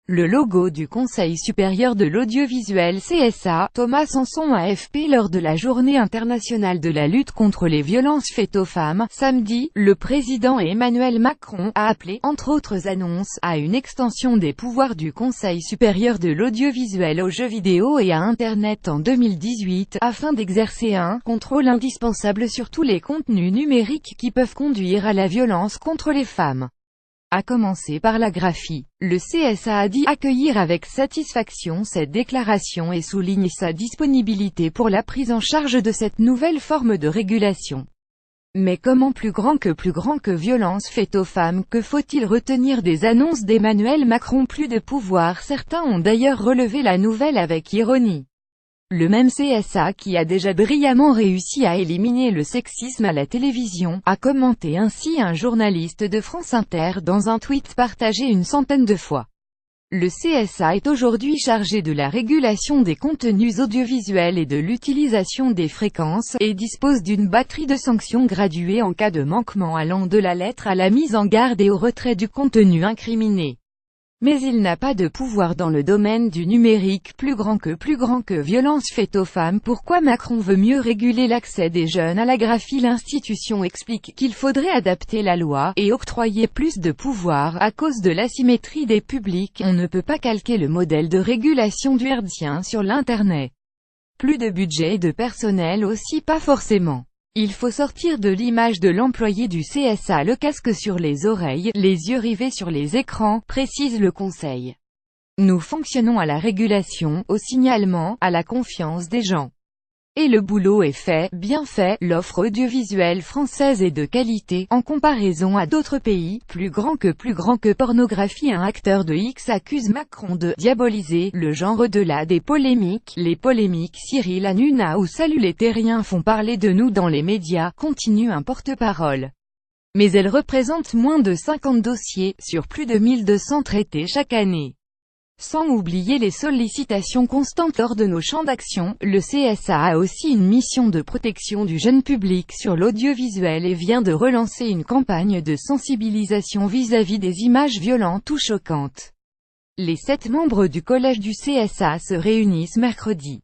Le logo du Conseil supérieur de l'audiovisuel CSA, Thomas Sanson AFP lors de la Journée internationale de la lutte contre les violences faites aux femmes, samedi, le président Emmanuel Macron a appelé, entre autres annonces, à une extension des pouvoirs du Conseil supérieur de l'audiovisuel aux jeux vidéo et à Internet en 2018, afin d'exercer un contrôle indispensable sur tous les contenus numériques qui peuvent conduire à la violence contre les femmes. À commencer par la graphie. Le CSA a dit accueillir avec satisfaction cette déclaration et souligne sa disponibilité pour la prise en charge de cette nouvelle forme de régulation. Mais comment plus grand que violence faite aux femmes? Que faut-il retenir des annonces d'Emmanuel Macron? Plus de pouvoir. Certains ont d'ailleurs relevé la nouvelle avec ironie. Le même CSA qui a déjà brillamment réussi à éliminer le sexisme à la télévision, a commenté ainsi un journaliste de France Inter dans un tweet partagé une centaine de fois. Le CSA est aujourd'hui chargé de la régulation des contenus audiovisuels et de l'utilisation des fréquences, et dispose d'une batterie de sanctions graduées en cas de manquement allant de la lettre à la mise en garde et au retrait du contenu incriminé. Mais il n'a pas de pouvoir dans le domaine du numérique. Plus grand que violence faite aux femmes. Pourquoi Macron veut mieux réguler l'accès des jeunes à la graphie? L'institution explique qu'il faudrait adapter la loi, et octroyer plus de pouvoir, à cause de l'asymétrie des publics. On ne peut pas calquer le modèle de régulation du herdien sur l'Internet. Plus de budget et de personnel aussi pas forcément. Il faut sortir de l'image de l'employé du CSA, le casque sur les oreilles, les yeux rivés sur les écrans, précise le Conseil. Nous fonctionnons à la régulation, au signalement, à la confiance des gens. Et le boulot est fait, bien fait. L'offre audiovisuelle française est de qualité, en comparaison à d'autres pays. Plus grand que pornographie. Un acteur de X accuse Macron de « diaboliser » le genre au-delà des polémiques. Les polémiques Cyril Hanouna ou Salut les terriens font parler de nous dans les médias, continue un porte-parole. Mais elles représentent moins de 50 dossiers, sur plus de 1200 traités chaque année. Sans oublier les sollicitations constantes hors de nos champs d'action, le CSA a aussi une mission de protection du jeune public sur l'audiovisuel et vient de relancer une campagne de sensibilisation vis-à-vis des images violentes ou choquantes. Les 7 membres du collège du CSA se réunissent mercredi.